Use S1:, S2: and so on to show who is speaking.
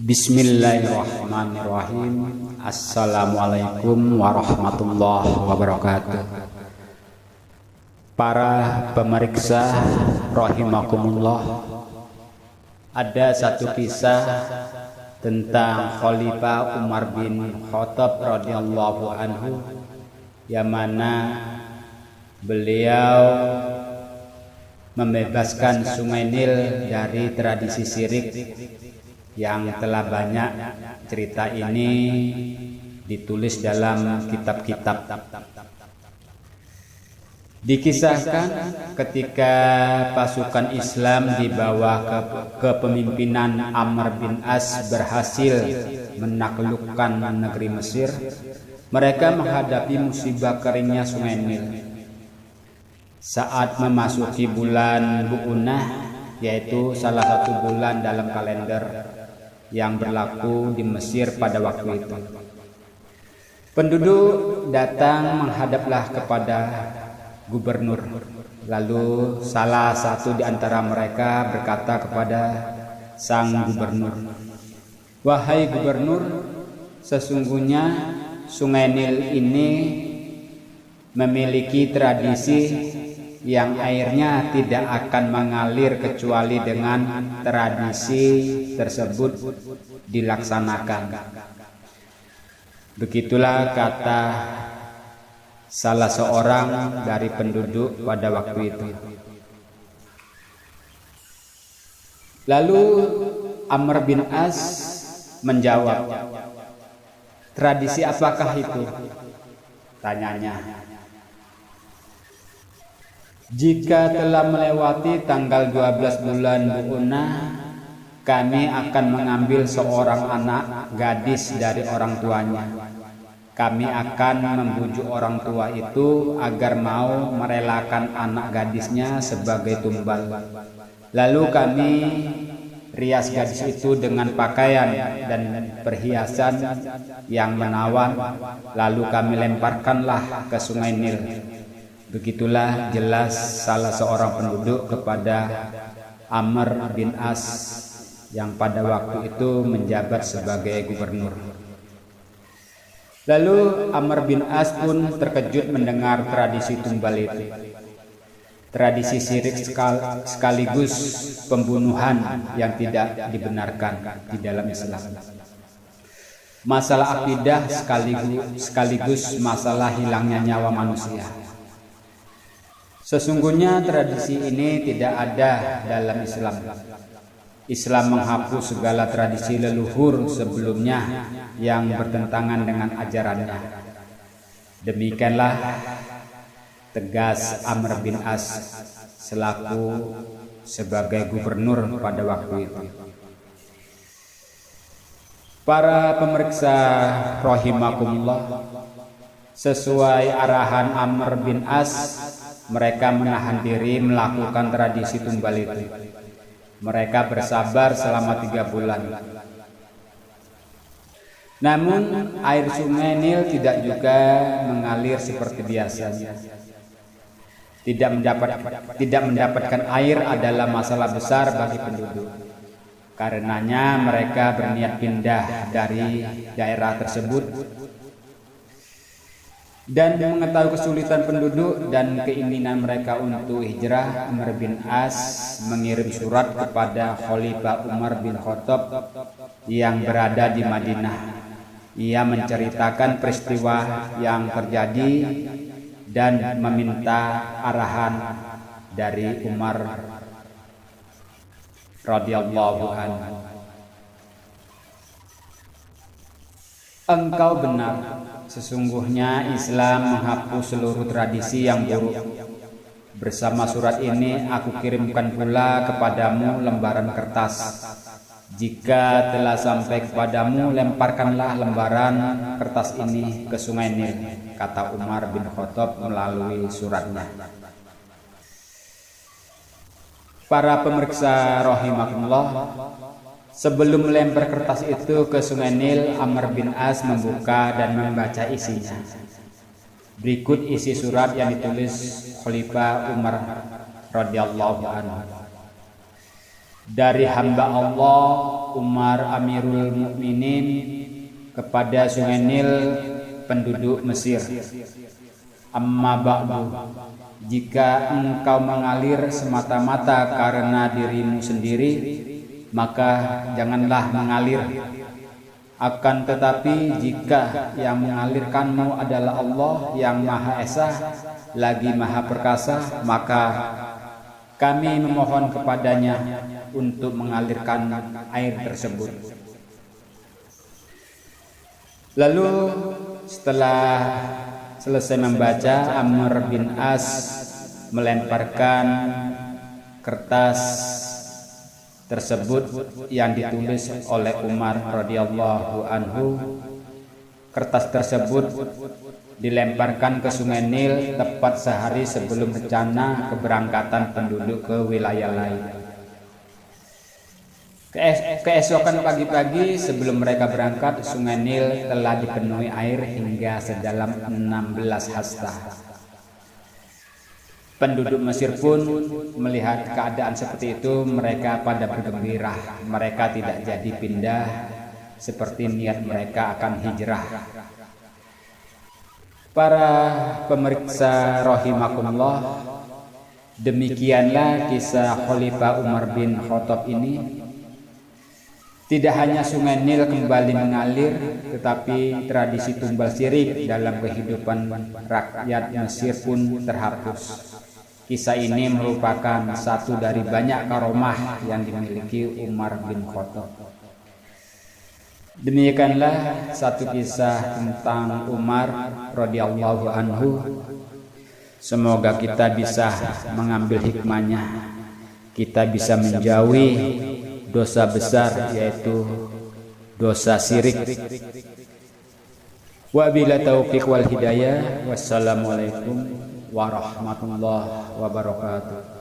S1: Bismillahirrahmanirrahim. Assalamualaikum warahmatullahi wabarakatuh. Para pemeriksa rahimakumullah, ada satu kisah tentang Khalifah Umar bin Khattab radhiyallahu anhu, yang mana beliau membebaskan Sungai Nil dari tradisi syirik yang telah banyak cerita ini ditulis dalam kitab-kitab. Dikisahkan ketika pasukan Islam di bawah kepemimpinan Amr bin As berhasil menaklukkan negeri Mesir, mereka menghadapi musibah keringnya Sungai Nil. Saat memasuki bulan Bu'unah, yaitu salah satu bulan dalam kalender yang berlaku di Mesir pada waktu itu, penduduk datang menghadaplah kepada gubernur. Lalu salah satu di antara mereka berkata kepada sang gubernur, "Wahai gubernur, sesungguhnya Sungai Nil ini memiliki tradisi yang airnya tidak akan mengalir kecuali dengan tradisi tersebut dilaksanakan." Begitulah kata salah seorang dari penduduk pada waktu itu. Lalu Amr bin As menjawab, "Tradisi apakah itu?" tanyanya. "Jika telah melewati tanggal 12 bulan Bu'unah, kami akan mengambil seorang anak gadis dari orang tuanya. Kami akan membujuk orang tua itu agar mau merelakan anak gadisnya sebagai tumbal. Lalu kami rias gadis itu dengan pakaian dan perhiasan yang menawan, lalu kami lemparkanlah ke Sungai Nil." Begitulah jelas salah seorang penduduk kepada Amr bin As yang pada waktu itu menjabat sebagai gubernur. Lalu Amr bin As pun terkejut mendengar tradisi tumbal itu. Tradisi syirik sekaligus pembunuhan yang tidak dibenarkan di dalam Islam. Masalah akidah sekaligus masalah hilangnya nyawa manusia. Sesungguhnya tradisi ini tidak ada dalam Islam. Islam menghapus segala tradisi leluhur sebelumnya yang bertentangan dengan ajarannya. Demikianlah tegas Amr bin As selaku sebagai gubernur pada waktu itu. Para pemeriksa rahimakumullah, sesuai arahan Amr bin As, mereka menahan diri melakukan tradisi tumbal itu. Mereka bersabar selama 3 bulan. Namun air Sungai Nil tidak juga mengalir seperti biasanya. Tidak mendapatkan air adalah masalah besar bagi penduduk. Karenanya mereka berniat pindah dari daerah tersebut. Dan mengetahui kesulitan penduduk dan keinginan mereka untuk hijrah, Amr bin As mengirim surat kepada Khalifah Umar bin Khattab yang berada di Madinah. Ia menceritakan peristiwa yang terjadi dan meminta arahan dari Umar radhiyallahu anhu. "Engkau benar. Sesungguhnya Islam menghapus seluruh tradisi yang buruk. Bersama surat ini aku kirimkan pula kepadamu lembaran kertas. Jika telah sampai kepadamu, lemparkanlah lembaran kertas ini ke Sungai Nil," kata Umar bin Khattab melalui suratnya. Para pemeriksa rahimakumullah, sebelum melempar kertas itu ke Sungai Nil, Amr bin As membuka dan membaca isinya. Berikut isi surat yang ditulis Khalifah Umar radhiyallahu anhu. dari hamba Allah Umar Amirul Mukminin kepada Sungai Nil penduduk Mesir. Amma ba'du, jika engkau mengalir semata-mata karena dirimu sendiri, maka janganlah mengalir. Akan tetapi jika yang mengalirkanmu adalah Allah yang Maha Esa lagi Maha Perkasa, maka kami memohon kepadanya untuk mengalirkan air tersebut. Lalu setelah selesai membaca, Amr bin As melemparkan kertas tersebut yang ditulis oleh Umar radhiyallahu anhu. Kertas tersebut dilemparkan ke Sungai Nil tepat sehari sebelum rencana keberangkatan penduduk ke wilayah lain. Keesokan pagi-pagi sebelum mereka berangkat, Sungai Nil telah dipenuhi air hingga sedalam 16 hasta. Penduduk Mesir pun melihat keadaan seperti itu, mereka pada bergembira. Mereka tidak jadi pindah seperti niat mereka akan hijrah. Para pemeriksa rahimakumullah, demikianlah kisah Khalifah Umar bin Khattab ini. Tidak hanya Sungai Nil kembali mengalir, tetapi tradisi tumbal sirik dalam kehidupan rakyat Mesir pun terhapus. Kisah ini merupakan satu dari banyak karomah yang dimiliki Umar bin Khattab. Demikianlah satu kisah tentang Umar radhiyallahu anhu. Semoga kita bisa mengambil hikmahnya, kita bisa menjauhi dosa besar, yaitu dosa syirik. Wabila taufiq wal hidayah. Wassalamualaikum warahmatullahi wabarakatuh.